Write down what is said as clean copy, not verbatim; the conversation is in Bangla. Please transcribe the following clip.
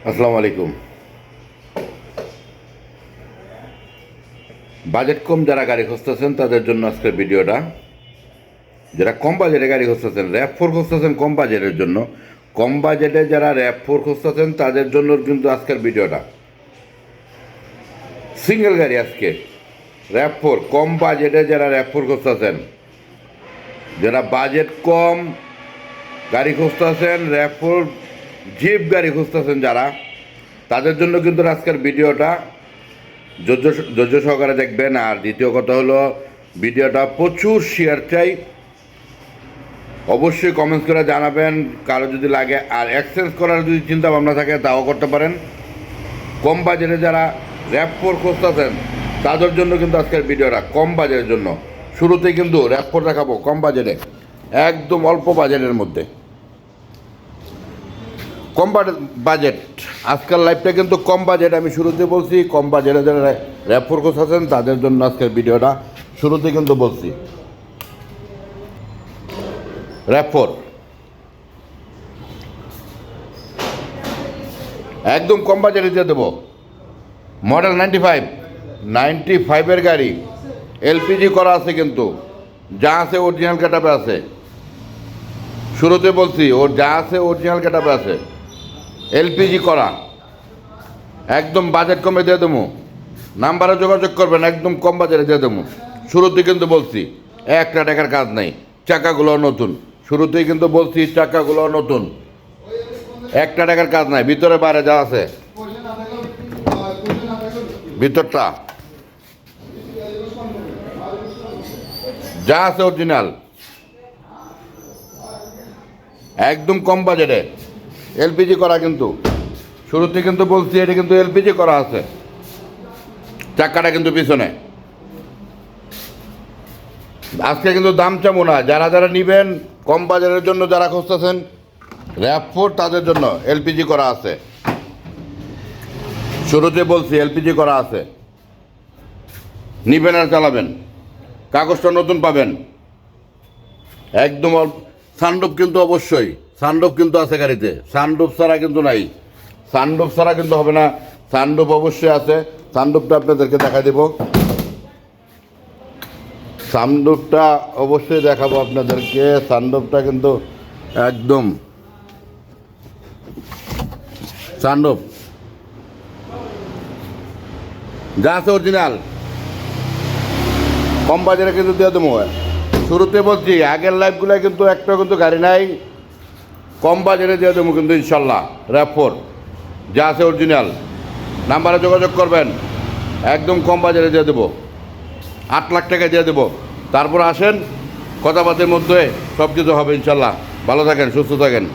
আসসালামু আলাইকুম। বাজেট কম যারা গাড়ি খুঁজতেছেন তাদের জন্য আজকের ভিডিওটা। যারা কম বাজেটে গাড়ি খুঁজতেছেন, RAV4 খুঁজতেছেন কম বাজেটের জন্য, কম বাজেটে যারা RAV4 খুঁজতেছেন তাদের জন্য কিন্তু আজকের ভিডিওটা। সিঙ্গেল গাড়ি আজকে RAV4, কম বাজেটে যারা RAV4 খুঁজতেছেন, যারা বাজেট কম গাড়ি খুঁজতেছেন, RAV4 জিপ গাড়ি খুঁজতেছেন যারা, তাদের জন্য কিন্তু আজকের ভিডিওটা ধৈর্য সহকারে দেখবেন। আর দ্বিতীয় কথা হলো, ভিডিওটা প্রচুর শেয়ার চাই, অবশ্যই কমেন্টস করে জানাবেন কারো যদি লাগে। আর এক্সচেঞ্জ করার যদি চিন্তা ভাবনা থাকে তাও করতে পারেন। কম বাজেটে যারা RAV4 খুঁজতেছেন তাদের জন্য কিন্তু আজকের ভিডিওটা কম বাজেটের জন্য। শুরুতেই কিন্তু RAV4 দেখাবো কম বাজেটে, একদম অল্প বাজেটের মধ্যে। কম বাজেট আজকাল লাইফটা কিন্তু কম বাজেট। আমি শুরুতে বলছি কম বাজেটে যারা RAV4 খুঁজতেছেন তাদের জন্য আজকের ভিডিওটা শুরুতে কিন্তু বলছি। RAV4 একদম কম বাজেটে দিয়ে দেবো। মডেল 95-এর গাড়ি, এলপিজি করা আছে, কিন্তু যা আছে অরিজিনাল ক্যাটাপে আছে। শুরুতে বলছি ওর যা আছে অরিজিনাল ক্যাটাপে আছে, এলপিজি করা, একদম বাজেট কমে দিয়ে দেবো। নাম্বারে যোগাযোগ করবেন, একদম কম বাজেটে দিয়ে দেবো। শুরুতে কিন্তু বলছি একটা টাকার কাজ নাই, চাকাগুলো নতুন। শুরুতেই কিন্তু বলছি চাকাগুলো নতুন, একটা টাকার কাজ নাই। ভিতরে বাইরে যা আছে, ভিতরটা যা আছে অরিজিনাল, একদম কম বাজেটে এলপিজি করা। কিন্তু শুরুতে কিন্তু বলছি এটা কিন্তু এলপিজি করা আছে, চাকাটা কিন্তু পিছনে। আজকে কিন্তু দাম চামো না, যারা যারা নিবেন কম বাজারের জন্য, যারা খুঁজতেছেন RAV4 তাদের জন্য এলপিজি করা আছে। শুরুতে বলছি এলপিজি করা আছে, নিবেন আর চালাবেন, কাগজটা নতুন পাবেন একদম। সানরুফ কিন্তু অবশ্যই, সানরুফ কিন্তু আছে গাড়িতে, সানরুফ ছাড়া কিন্তু নাই, সানরুফ ছাড়া কিন্তু হবে না। সানরুফ অবশ্যই আছে, সানরুফটা আপনাদেরকে দেখা দেব। সানরুফটা অবশ্যই দেখাবো আপনাদেরকে। সানরুফটা কিন্তু একদম সানরুফ যা আছে অরিজিনাল, কম বাজারে কিন্তু দিয়ে দেবো। শুরুতে বলছি আগের লাইফগুলো কিন্তু একটা কিন্তু গাড়ি নাই, কম বাজারে দিয়ে দেবো কিন্তু ইনশাল্লাহ। RAV4 যা আছে অরিজিনাল, নাম্বারে যোগাযোগ করবেন, একদম কম বাজারে দিয়ে দেবো। 8 লাখ টাকা দিয়ে দেবো। তারপর আসেন, কথাবার্তার মধ্যে সব কিছু হবে ইনশাল্লাহ। ভালো থাকেন, সুস্থ থাকেন।